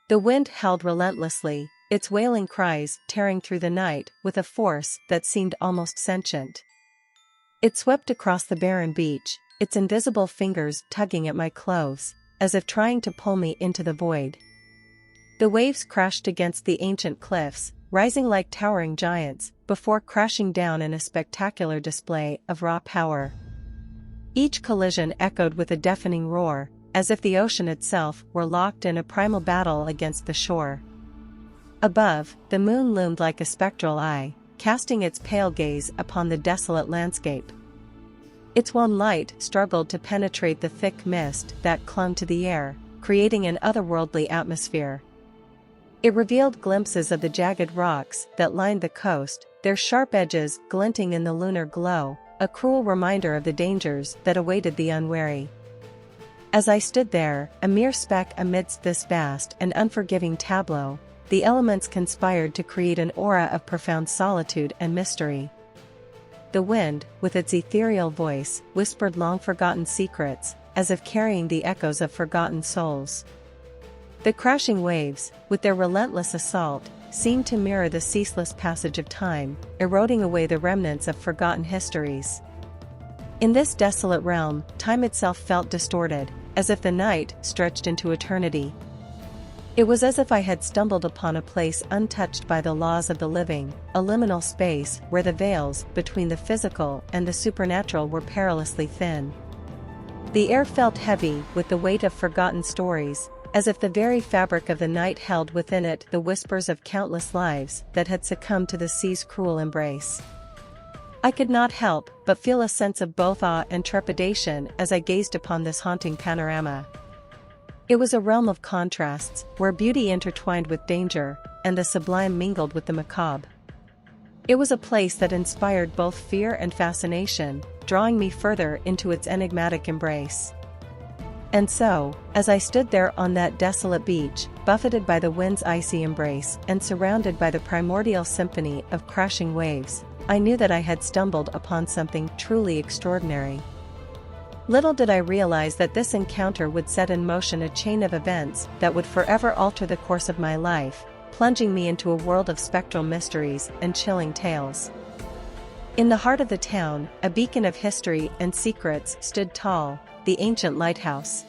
The wind howled relentlessly, its wailing cries tearing through the night with a force that seemed almost sentient. It swept across the barren beach, its invisible fingers tugging at my clothes, as if trying to pull me into the void. The waves crashed against the ancient cliffs, rising like towering giants, before crashing down in a spectacular display of raw power. Each collision echoed with a deafening roar, as if the ocean itself were locked in a primal battle against the shore. Above, the moon loomed like a spectral eye, casting its pale gaze upon the desolate landscape. Its wan light struggled to penetrate the thick mist that clung to the air, creating an otherworldly atmosphere. It revealed glimpses of the jagged rocks that lined the coast, their sharp edges glinting in the lunar glow, a cruel reminder of the dangers that awaited the unwary. As I stood there, a mere speck amidst this vast and unforgiving tableau, the elements conspired to create an aura of profound solitude and mystery. The wind, with its ethereal voice, whispered long-forgotten secrets, as if carrying the echoes of forgotten souls. The crashing waves, with their relentless assault, seemed to mirror the ceaseless passage of time, eroding away the remnants of forgotten histories. In this desolate realm, time itself felt distorted, as if the night stretched into eternity. It was as if I had stumbled upon a place untouched by the laws of the living, a liminal space where the veils between the physical and the supernatural were perilously thin. The air felt heavy with the weight of forgotten stories, as if the very fabric of the night held within it the whispers of countless lives that had succumbed to the sea's cruel embrace. I could not help but feel a sense of both awe and trepidation as I gazed upon this haunting panorama. It was a realm of contrasts, where beauty intertwined with danger, and the sublime mingled with the macabre. It was a place that inspired both fear and fascination, drawing me further into its enigmatic embrace. And so, as I stood there on that desolate beach, buffeted by the wind's icy embrace and surrounded by the primordial symphony of crashing waves, I knew that I had stumbled upon something truly extraordinary. Little did I realize that this encounter would set in motion a chain of events that would forever alter the course of my life, plunging me into a world of spectral mysteries and chilling tales. In the heart of the town, a beacon of history and secrets stood tall, the ancient lighthouse.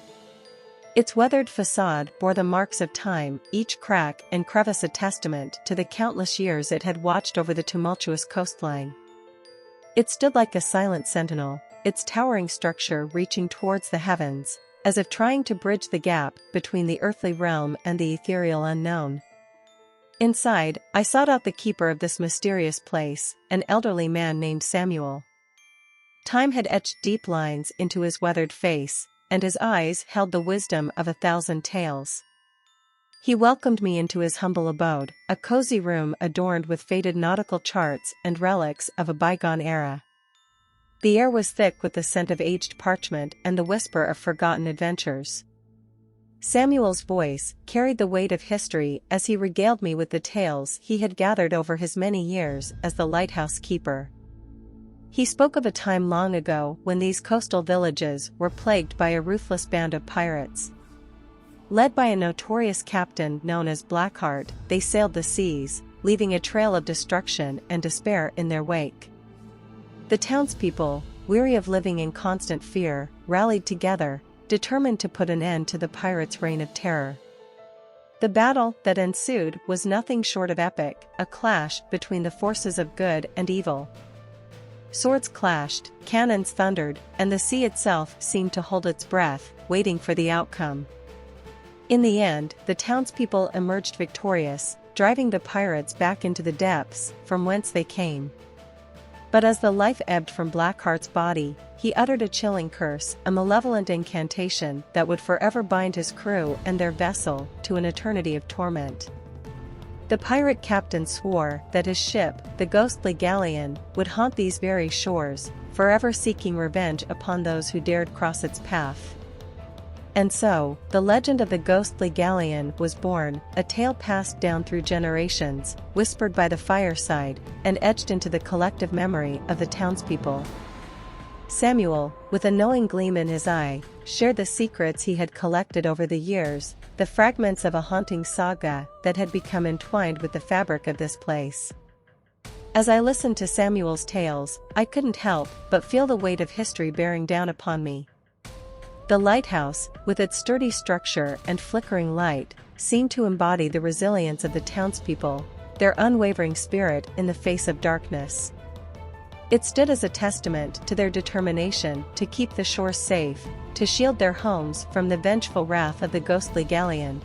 Its weathered facade bore the marks of time, each crack and crevice a testament to the countless years it had watched over the tumultuous coastline. It stood like a silent sentinel, its towering structure reaching towards the heavens, as if trying to bridge the gap between the earthly realm and the ethereal unknown. Inside, I sought out the keeper of this mysterious place, an elderly man named Samuel. Time had etched deep lines into his weathered face, and his eyes held the wisdom of 1,000 tales. He welcomed me into his humble abode, a cozy room adorned with faded nautical charts and relics of a bygone era. The air was thick with the scent of aged parchment and the whisper of forgotten adventures. Samuel's voice carried the weight of history as he regaled me with the tales he had gathered over his many years as the lighthouse keeper. He spoke of a time long ago when these coastal villages were plagued by a ruthless band of pirates. Led by a notorious captain known as Blackheart, they sailed the seas, leaving a trail of destruction and despair in their wake. The townspeople, weary of living in constant fear, rallied together, determined to put an end to the pirates' reign of terror. The battle that ensued was nothing short of epic, a clash between the forces of good and evil. Swords clashed, cannons thundered, and the sea itself seemed to hold its breath, waiting for the outcome. In the end, the townspeople emerged victorious, driving the pirates back into the depths from whence they came. But as the life ebbed from Blackheart's body, he uttered a chilling curse, a malevolent incantation that would forever bind his crew and their vessel to an eternity of torment. The pirate captain swore that his ship, the ghostly Galleon, would haunt these very shores, forever seeking revenge upon those who dared cross its path. And so, the legend of the ghostly Galleon was born, a tale passed down through generations, whispered by the fireside, and etched into the collective memory of the townspeople. Samuel, with a knowing gleam in his eye, shared the secrets he had collected over the years, the fragments of a haunting saga that had become entwined with the fabric of this place. As I listened to Samuel's tales, I couldn't help but feel the weight of history bearing down upon me. The lighthouse, with its sturdy structure and flickering light, seemed to embody the resilience of the townspeople, their unwavering spirit in the face of darkness. It stood as a testament to their determination to keep the shore safe, to shield their homes from the vengeful wrath of the ghostly Galleon.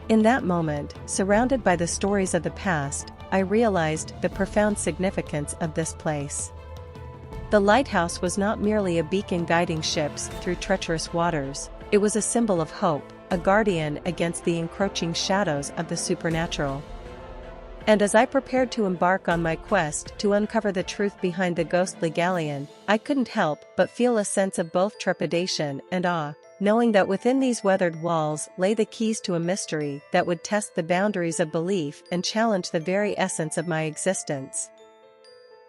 In that moment, surrounded by the stories of the past, I realized the profound significance of this place. The lighthouse was not merely a beacon guiding ships through treacherous waters, it was a symbol of hope, a guardian against the encroaching shadows of the supernatural. And as I prepared to embark on my quest to uncover the truth behind the ghostly Galleon, I couldn't help but feel a sense of both trepidation and awe, knowing that within these weathered walls lay the keys to a mystery that would test the boundaries of belief and challenge the very essence of my existence.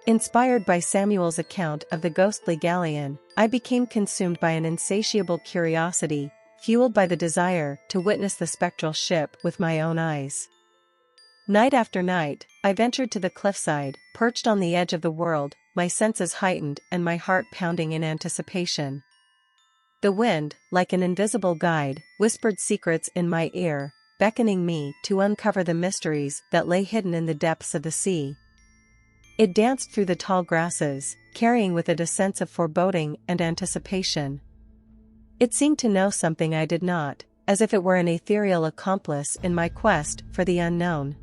Inspired by Samuel's account of the ghostly Galleon, I became consumed by an insatiable curiosity, fueled by the desire to witness the spectral ship with my own eyes. Night after night, I ventured to the cliffside, perched on the edge of the world, my senses heightened and my heart pounding in anticipation. The wind, like an invisible guide, whispered secrets in my ear, beckoning me to uncover the mysteries that lay hidden in the depths of the sea. It danced through the tall grasses, carrying with it a sense of foreboding and anticipation. It seemed to know something I did not, as if it were an ethereal accomplice in my quest for the unknown.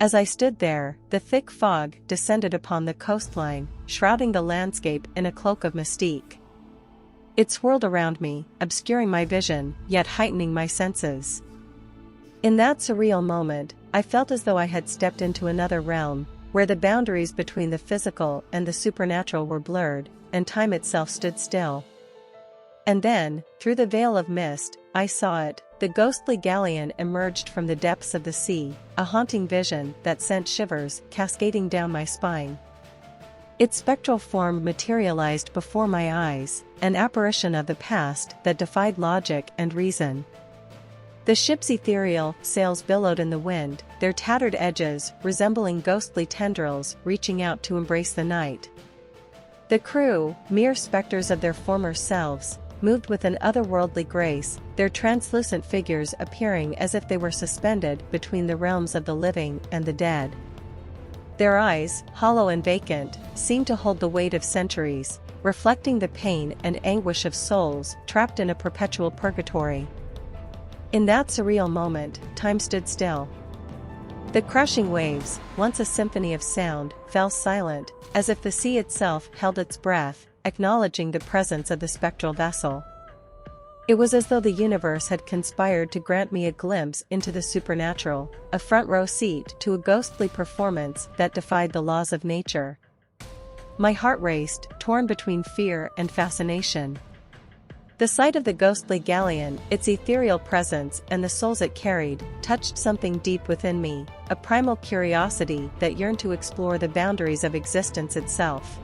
As I stood there, the thick fog descended upon the coastline, shrouding the landscape in a cloak of mystique. It swirled around me, obscuring my vision, yet heightening my senses. In that surreal moment, I felt as though I had stepped into another realm, where the boundaries between the physical and the supernatural were blurred, and time itself stood still. And then, through the veil of mist, I saw it. The ghostly Galleon emerged from the depths of the sea, a haunting vision that sent shivers cascading down my spine. Its spectral form materialized before my eyes, an apparition of the past that defied logic and reason. The ship's ethereal sails billowed in the wind, their tattered edges resembling ghostly tendrils reaching out to embrace the night. The crew, mere specters of their former selves, moved with an otherworldly grace, their translucent figures appearing as if they were suspended between the realms of the living and the dead. Their eyes, hollow and vacant, seemed to hold the weight of centuries, reflecting the pain and anguish of souls trapped in a perpetual purgatory. In that surreal moment, time stood still. The crushing waves, once a symphony of sound, fell silent, as if the sea itself held its breath, acknowledging the presence of the spectral vessel. It was as though the universe had conspired to grant me a glimpse into the supernatural, a front-row seat to a ghostly performance that defied the laws of nature. My heart raced, torn between fear and fascination. The sight of the ghostly Galleon, its ethereal presence and the souls it carried, touched something deep within me, a primal curiosity that yearned to explore the boundaries of existence itself.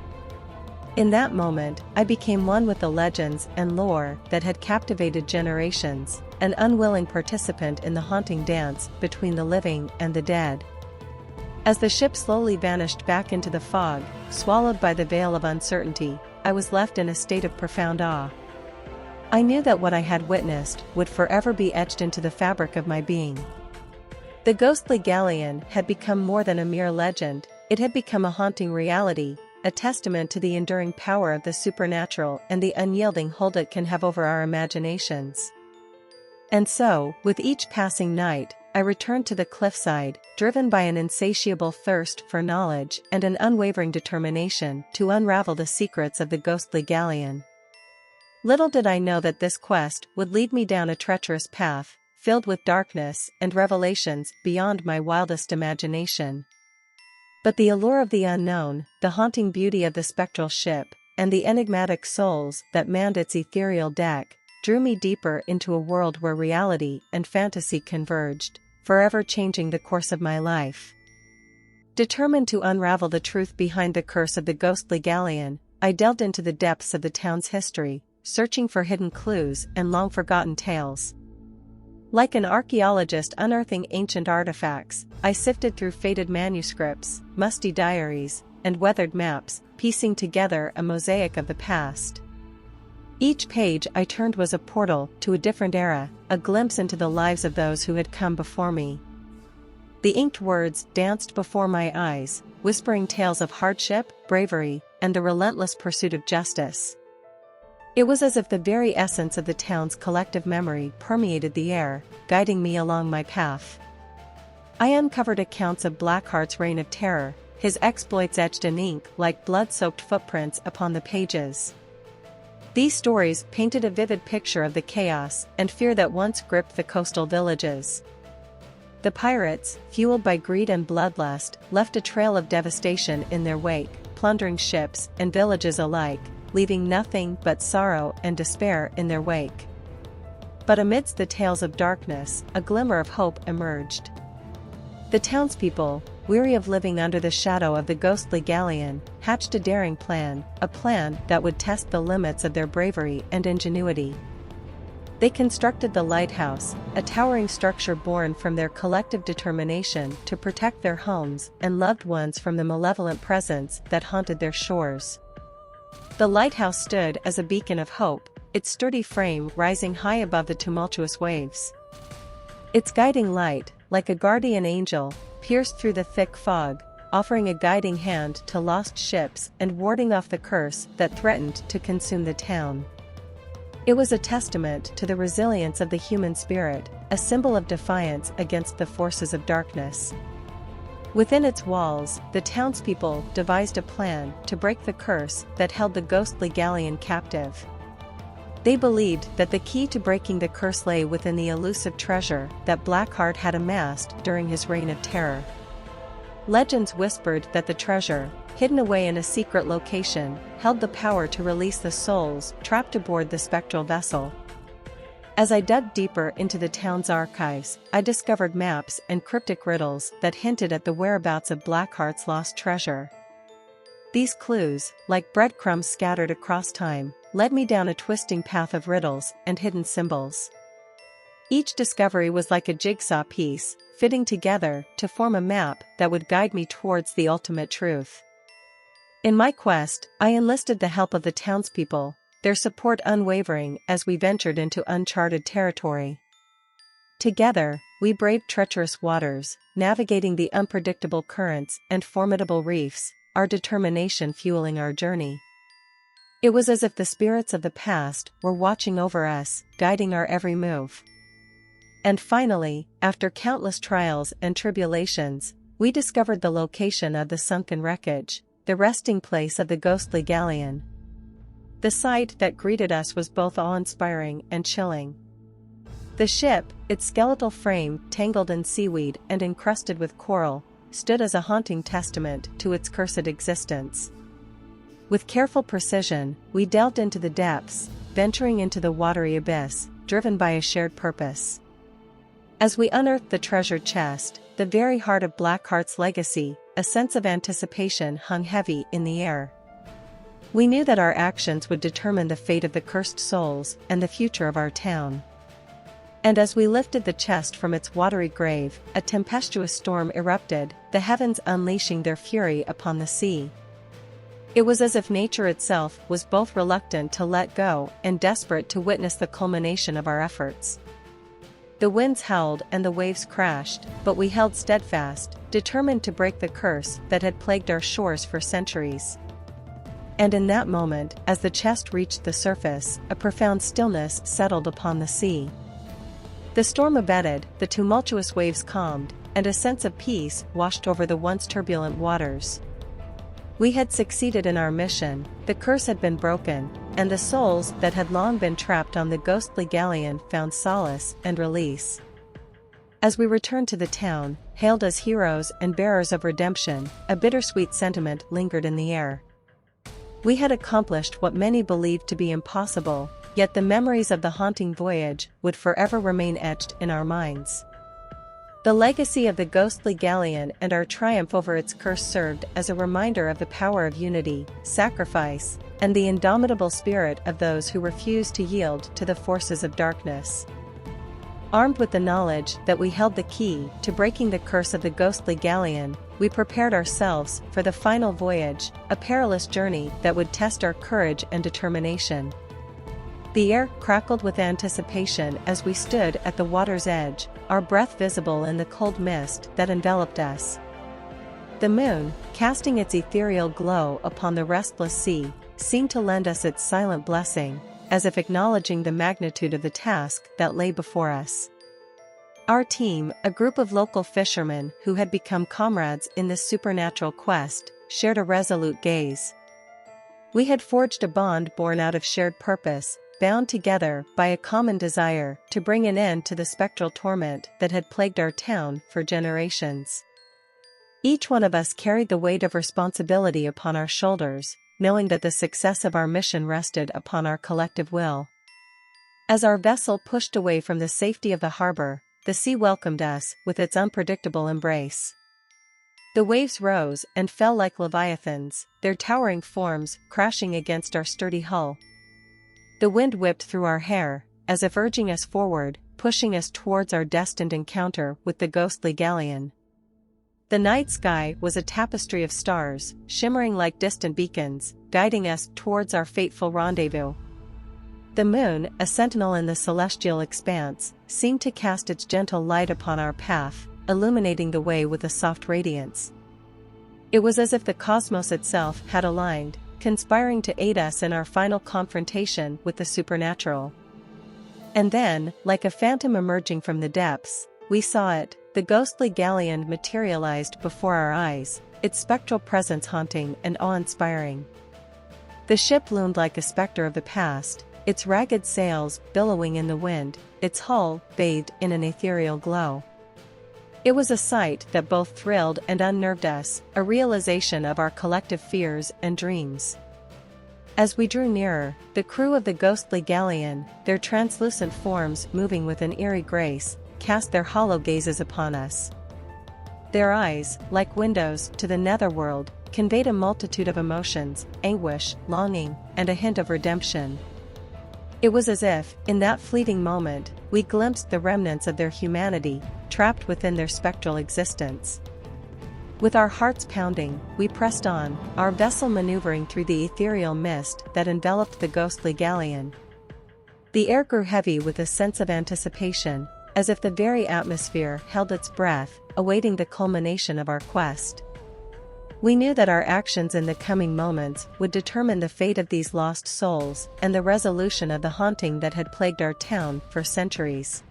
In that moment, I became one with the legends and lore that had captivated generations, an unwilling participant in the haunting dance between the living and the dead. As the ship slowly vanished back into the fog, swallowed by the veil of uncertainty, I was left in a state of profound awe. I knew that what I had witnessed would forever be etched into the fabric of my being. The ghostly Galleon had become more than a mere legend, it had become a haunting reality, a testament to the enduring power of the supernatural and the unyielding hold it can have over our imaginations. And so, with each passing night, I returned to the cliffside, driven by an insatiable thirst for knowledge and an unwavering determination to unravel the secrets of the ghostly Galleon. Little did I know that this quest would lead me down a treacherous path, filled with darkness and revelations beyond my wildest imagination. But the allure of the unknown, the haunting beauty of the spectral ship, and the enigmatic souls that manned its ethereal deck, drew me deeper into a world where reality and fantasy converged, forever changing the course of my life. Determined to unravel the truth behind the curse of the ghostly Galleon, I delved into the depths of the town's history, searching for hidden clues and long-forgotten tales. Like an archaeologist unearthing ancient artifacts, I sifted through faded manuscripts, musty diaries, and weathered maps, piecing together a mosaic of the past. Each page I turned was a portal to a different era, a glimpse into the lives of those who had come before me. The inked words danced before my eyes, whispering tales of hardship, bravery, and the relentless pursuit of justice. It was as if the very essence of the town's collective memory permeated the air, guiding me along my path. I uncovered accounts of Blackheart's reign of terror, his exploits etched in ink like blood-soaked footprints upon the pages. These stories painted a vivid picture of the chaos and fear that once gripped the coastal villages. The pirates, fueled by greed and bloodlust, left a trail of devastation in their wake, plundering ships and villages alike, leaving nothing but sorrow and despair in their wake. But amidst the tales of darkness, a glimmer of hope emerged. The townspeople, weary of living under the shadow of the ghostly Galleon, hatched a daring plan, a plan that would test the limits of their bravery and ingenuity. They constructed the lighthouse, a towering structure born from their collective determination to protect their homes and loved ones from the malevolent presence that haunted their shores. The lighthouse stood as a beacon of hope, its sturdy frame rising high above the tumultuous waves. Its guiding light, like a guardian angel, pierced through the thick fog, offering a guiding hand to lost ships and warding off the curse that threatened to consume the town. It was a testament to the resilience of the human spirit, a symbol of defiance against the forces of darkness. Within its walls, the townspeople devised a plan to break the curse that held the ghostly Galleon captive. They believed that the key to breaking the curse lay within the elusive treasure that Blackheart had amassed during his reign of terror. Legends whispered that the treasure, hidden away in a secret location, held the power to release the souls trapped aboard the spectral vessel. As I dug deeper into the town's archives, I discovered maps and cryptic riddles that hinted at the whereabouts of Blackheart's lost treasure. These clues, like breadcrumbs scattered across time, led me down a twisting path of riddles and hidden symbols. Each discovery was like a jigsaw piece, fitting together to form a map that would guide me towards the ultimate truth. In my quest, I enlisted the help of the townspeople, their support unwavering as we ventured into uncharted territory. Together, we braved treacherous waters, navigating the unpredictable currents and formidable reefs, our determination fueling our journey. It was as if the spirits of the past were watching over us, guiding our every move. And finally, after countless trials and tribulations, we discovered the location of the sunken wreckage, the resting place of the ghostly Galleon. The sight that greeted us was both awe-inspiring and chilling. The ship, its skeletal frame tangled in seaweed and encrusted with coral, stood as a haunting testament to its cursed existence. With careful precision, we delved into the depths, venturing into the watery abyss, driven by a shared purpose. As we unearthed the treasured chest, the very heart of Blackheart's legacy, a sense of anticipation hung heavy in the air. We knew that our actions would determine the fate of the cursed souls and the future of our town. And as we lifted the chest from its watery grave, a tempestuous storm erupted, the heavens unleashing their fury upon the sea. It was as if nature itself was both reluctant to let go and desperate to witness the culmination of our efforts. The winds howled and the waves crashed, but we held steadfast, determined to break the curse that had plagued our shores for centuries. And in that moment, as the chest reached the surface, a profound stillness settled upon the sea. The storm abated, the tumultuous waves calmed, and a sense of peace washed over the once turbulent waters. We had succeeded in our mission, the curse had been broken, and the souls that had long been trapped on the ghostly Galleon found solace and release. As we returned to the town, hailed as heroes and bearers of redemption, a bittersweet sentiment lingered in the air. We had accomplished what many believed to be impossible, yet the memories of the haunting voyage would forever remain etched in our minds. The legacy of the ghostly Galleon and our triumph over its curse served as a reminder of the power of unity, sacrifice, and the indomitable spirit of those who refuse to yield to the forces of darkness. Armed with the knowledge that we held the key to breaking the curse of the ghostly galleon, we prepared ourselves for the final voyage, a perilous journey that would test our courage and determination. The air crackled with anticipation as we stood at the water's edge, our breath visible in the cold mist that enveloped us. The moon, casting its ethereal glow upon the restless sea, seemed to lend us its silent blessing, as if acknowledging the magnitude of the task that lay before us. Our team, a group of local fishermen who had become comrades in this supernatural quest, shared a resolute gaze. We had forged a bond born out of shared purpose, bound together by a common desire to bring an end to the spectral torment that had plagued our town for generations. Each one of us carried the weight of responsibility upon our shoulders, knowing that the success of our mission rested upon our collective will. As our vessel pushed away from the safety of the harbor, the sea welcomed us with its unpredictable embrace. The waves rose and fell like leviathans, their towering forms crashing against our sturdy hull. The wind whipped through our hair, as if urging us forward, pushing us towards our destined encounter with the ghostly galleon. The night sky was a tapestry of stars, shimmering like distant beacons, guiding us towards our fateful rendezvous. The moon, a sentinel in the celestial expanse, seemed to cast its gentle light upon our path, illuminating the way with a soft radiance. It was as if the cosmos itself had aligned, conspiring to aid us in our final confrontation with the supernatural. And then, like a phantom emerging from the depths, we saw it. The ghostly galleon materialized before our eyes, its spectral presence haunting and awe-inspiring. The ship loomed like a specter of the past, its ragged sails billowing in the wind, its hull bathed in an ethereal glow. It was a sight that both thrilled and unnerved us, a realization of our collective fears and dreams. As we drew nearer, the crew of the ghostly galleon, their translucent forms moving with an eerie grace, cast their hollow gazes upon us. Their eyes, like windows to the netherworld, conveyed a multitude of emotions, anguish, longing, and a hint of redemption. It was as if, in that fleeting moment, we glimpsed the remnants of their humanity, trapped within their spectral existence. With our hearts pounding, we pressed on, our vessel maneuvering through the ethereal mist that enveloped the ghostly galleon. The air grew heavy with a sense of anticipation, as if the very atmosphere held its breath, awaiting the culmination of our quest. We knew that our actions in the coming moments would determine the fate of these lost souls and the resolution of the haunting that had plagued our town for centuries.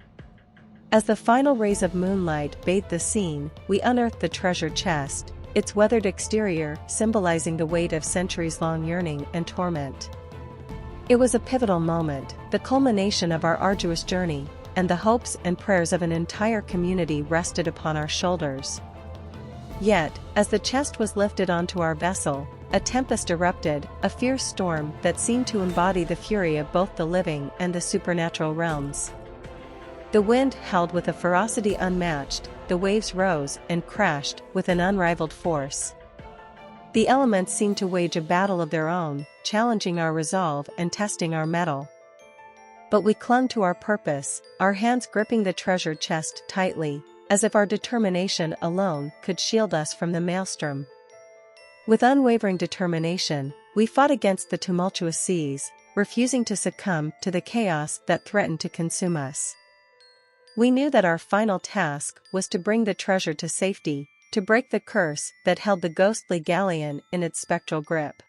As the final rays of moonlight bathed the scene, we unearthed the treasure chest, its weathered exterior symbolizing the weight of centuries-long yearning and torment. It was a pivotal moment, the culmination of our arduous journey, and the hopes and prayers of an entire community rested upon our shoulders. Yet, as the chest was lifted onto our vessel, a tempest erupted, a fierce storm that seemed to embody the fury of both the living and the supernatural realms. The wind howled with a ferocity unmatched, the waves rose and crashed with an unrivaled force. The elements seemed to wage a battle of their own, challenging our resolve and testing our mettle. But we clung to our purpose, our hands gripping the treasure chest tightly, as if our determination alone could shield us from the maelstrom. With unwavering determination, we fought against the tumultuous seas, refusing to succumb to the chaos that threatened to consume us. We knew that our final task was to bring the treasure to safety, to break the curse that held the ghostly galleon in its spectral grip.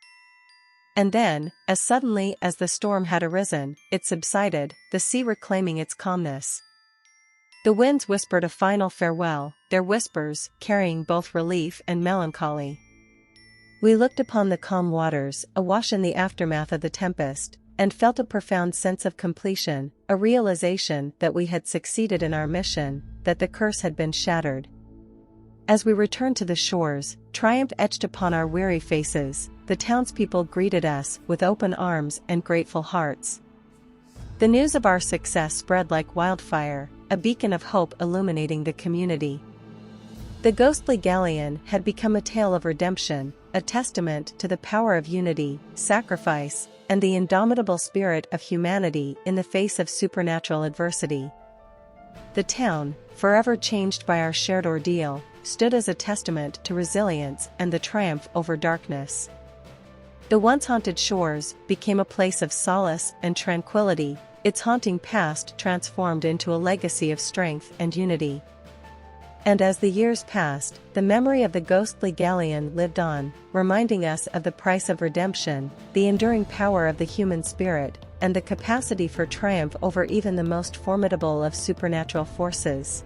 And then, as suddenly as the storm had arisen, it subsided, the sea reclaiming its calmness. The winds whispered a final farewell, their whispers carrying both relief and melancholy. We looked upon the calm waters, awash in the aftermath of the tempest, and felt a profound sense of completion, a realization that we had succeeded in our mission, that the curse had been shattered. As we returned to the shores, triumph etched upon our weary faces, the townspeople greeted us with open arms and grateful hearts. The news of our success spread like wildfire, a beacon of hope illuminating the community. The ghostly galleon had become a tale of redemption, a testament to the power of unity, sacrifice, and the indomitable spirit of humanity in the face of supernatural adversity. The town, forever changed by our shared ordeal, stood as a testament to resilience and the triumph over darkness. The once haunted shores became a place of solace and tranquility, its haunting past transformed into a legacy of strength and unity. And as the years passed, the memory of the ghostly galleon lived on, reminding us of the price of redemption, the enduring power of the human spirit, and the capacity for triumph over even the most formidable of supernatural forces.